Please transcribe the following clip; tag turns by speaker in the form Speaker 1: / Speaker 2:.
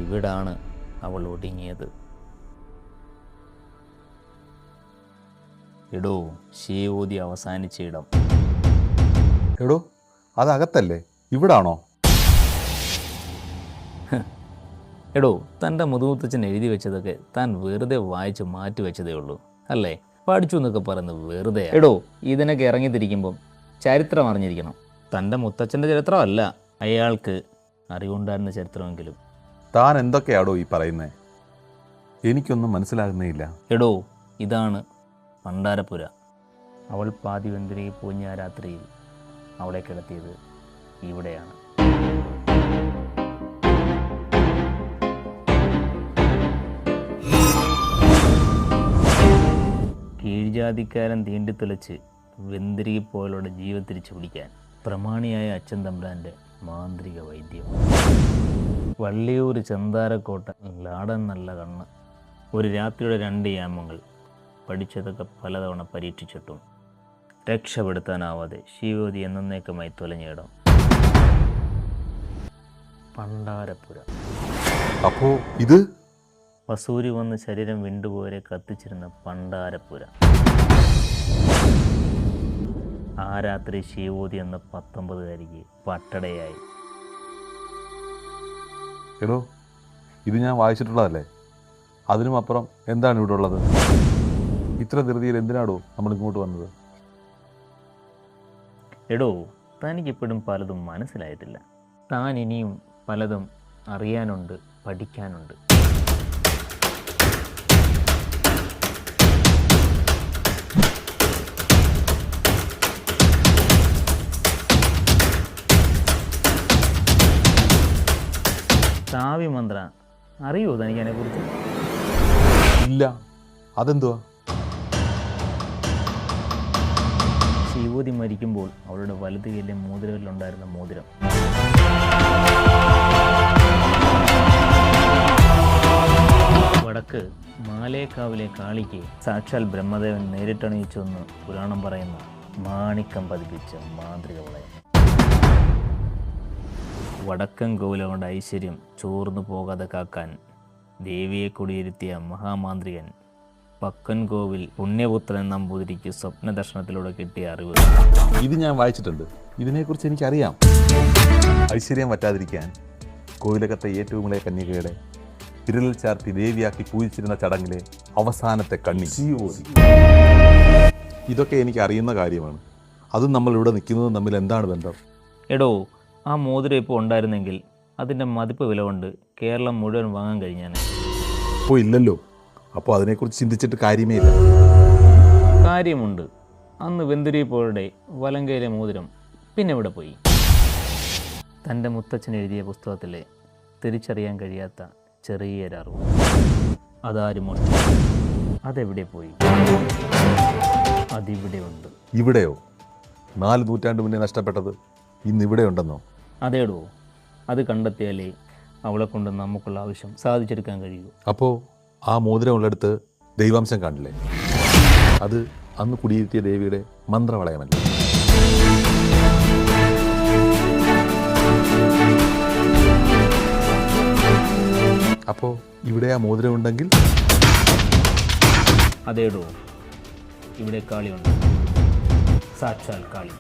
Speaker 1: ഇവിടാണ് അവൾ ഒടുങ്ങിയത്. എടോ, ശിവോതി അവസാനിച്ച ഇടം.
Speaker 2: എടോ, അതകത്തല്ലേ, ഇവിടാണോ?
Speaker 1: എടോ, തൻ്റെ മുതുമുത്തച്ഛൻ എഴുതി വെച്ചതൊക്കെ താൻ വെറുതെ വായിച്ച് മാറ്റി വെച്ചതേ ഉള്ളൂ അല്ലേ? പഠിച്ചു എന്നൊക്കെ പറയുന്നത് വെറുതെ. എടോ, ഇതിനൊക്കെ ഇറങ്ങിത്തിരിക്കുമ്പം ചരിത്രം അറിഞ്ഞിരിക്കണം. തൻ്റെ മുത്തച്ഛൻ്റെ ചരിത്രമല്ല, അയാൾക്ക് അറിവുണ്ടായിരുന്ന ചരിത്രമെങ്കിലും.
Speaker 2: താൻ എന്തൊക്കെയാടോ ഈ പറയുന്നേ? എനിക്കൊന്നും മനസ്സിലാകുന്നേയില്ല.
Speaker 1: എടോ, ഇതാണ് പണ്ടാരപ്പുര. അവൾ പാതി വെന്തിരി പൂഞ്ഞ രാത്രിയിൽ അവളെ കിടത്തിയത് ഇവിടെയാണ്. കീഴ്ജാതിക്കാരൻ തീണ്ടിത്തുലച്ച് വെന്തിരിപ്പോലുള്ള ജീവൻ തിരിച്ചു പിടിക്കാൻ പ്രമാണിയായ അച്ഛൻ തമ്പ്രാൻ്റെ മാന്ത്രിക വൈദ്യം. വള്ളിയൂർ ചെന്താരക്കോട്ട ലാടൻ നല്ല കണ്ണ്. ഒരു രാത്രിയുടെ 2 യാമങ്ങൾ പഠിച്ചതൊക്കെ പലതവണ പരീക്ഷിച്ചിട്ടും രക്ഷപ്പെടുത്താനാവാതെ ശിവോതി എന്നേക്കുമായി തൊലഞ്ഞിടം പണ്ടാരപ്പുര.
Speaker 2: അപ്പോ ഇത്
Speaker 1: വസൂരി വന്ന് ശരീരം വിണ്ടുപോരെ കത്തിച്ചിരുന്ന പണ്ടാരപ്പുര. ആ രാത്രി ശിവോതി എന്ന 19കാരിക്ക് പട്ടടയായി.
Speaker 2: എടോ, ഇത് ഞാൻ വായിച്ചിട്ടുള്ളതല്ലേ? അതിനും അപ്പുറം എന്താണ് ഇവിടെ ഉള്ളത്? ഇത്ര ധൃതിയിൽ എന്തിനാടോ നമ്മൾ ഇങ്ങോട്ട് വന്നത്?
Speaker 1: എടോ, തനിക്കിപ്പോഴും പലതും മനസ്സിലായിട്ടില്ല. താൻ ഇനിയും പലതും അറിയാനുണ്ട്, പഠിക്കാനുണ്ട്. സാവി മന്ത്ര അറിയോ തനിക്ക് അതിനെക്കുറിച്ച്?
Speaker 2: ഇല്ല, അതെന്തുവാ?
Speaker 1: ശിവോതി മരിക്കുമ്പോൾ അവളുടെ വലത് കൈയിലെ മോതിരവിലുണ്ടായിരുന്ന മോതിരം വടക്ക് മാലേക്കാവിലെ കാളിക്ക് സാക്ഷാൽ ബ്രഹ്മദേവൻ നേരിട്ടണിയിച്ചെന്ന് പുരാണം പറയുന്ന മാണിക്കം പതിപ്പിച്ച മാന്ത്രിക വളയം. വടക്കൻ കോവിലവൻ്റെ ഐശ്വര്യം ചോർന്നു പോകാതെ കാക്കാൻ ദേവിയെ കുടിയിരുത്തിയ മഹാമാന്ത്രികൻ പക്കൻ കോവിൽ പുണ്യപുത്രൻ നമ്പൂതിരിക്ക് സ്വപ്നദർശനത്തിലൂടെ കിട്ടിയ അറിവ്.
Speaker 2: ഇത് ഞാൻ വായിച്ചിട്ടുണ്ട്, ഇതിനെക്കുറിച്ച് എനിക്കറിയാം. ഐശ്വര്യം പറ്റാതിരിക്കാൻ കോവിലകത്തെ ഏറ്റവും ഇളയ കന്യകയുടെ വിരലിൽ ചാർത്തി ദേവിയാക്കി പൂജിച്ചിരുന്ന ചടങ്ങിലെ അവസാനത്തെ കണ്ണി ശിവോതി. ഇതൊക്കെ എനിക്ക് അറിയുന്ന കാര്യമാണ്. അതും നമ്മൾ ഇവിടെ നിൽക്കുന്നതും തമ്മിൽ എന്താണ് ബന്ധം?
Speaker 1: എടോ, ആ മോതിരം ഇപ്പോൾ ഉണ്ടായിരുന്നെങ്കിൽ അതിൻ്റെ മതിപ്പ് വില കൊണ്ട് കേരളം മുഴുവൻ വാങ്ങാൻ കഴിഞ്ഞാണ്.
Speaker 2: അപ്പോൾ ഇല്ലല്ലോ. അപ്പോൾ അതിനെക്കുറിച്ച് ചിന്തിച്ചിട്ട് കാര്യമേ ഇല്ല.
Speaker 1: കാര്യമുണ്ട്. അന്ന് വെന്തിരിപ്പോഴുടെ വലങ്കയിലെ മോതിരം പിന്നെ ഇവിടെ പോയി. തൻ്റെ മുത്തച്ഛൻ എഴുതിയ പുസ്തകത്തിലെ തിരിച്ചറിയാൻ കഴിയാത്ത ചെറിയൊരറിവ്. അതാരും അതെവിടെ പോയി? അതിവിടെ ഉണ്ട്.
Speaker 2: ഇവിടെയോ? 4 നൂറ്റാണ്ട് മുന്നേ നഷ്ടപ്പെട്ടത് ഇന്നിവിടെ ഉണ്ടെന്നോ?
Speaker 1: അതേടോ, അത് കണ്ടെത്തിയാലേ അവളെ കൊണ്ട് നമുക്കുള്ള ആവശ്യം സാധിച്ചെടുക്കാൻ കഴിയൂ.
Speaker 2: അപ്പോൾ ആ മോതിരമുള്ളടുത്ത് ദൈവാംശം കാണില്ലേ? അത് അന്ന് കുടിയിരുത്തിയ ദേവിയുടെ മന്ത്രവളയമല്ല. അപ്പോൾ ഇവിടെ ആ മോതിരം ഉണ്ടെങ്കിൽ?
Speaker 1: അതേടോ, ഇവിടെ കാളിയുണ്ട്, സാക്ഷാൽ കാളി.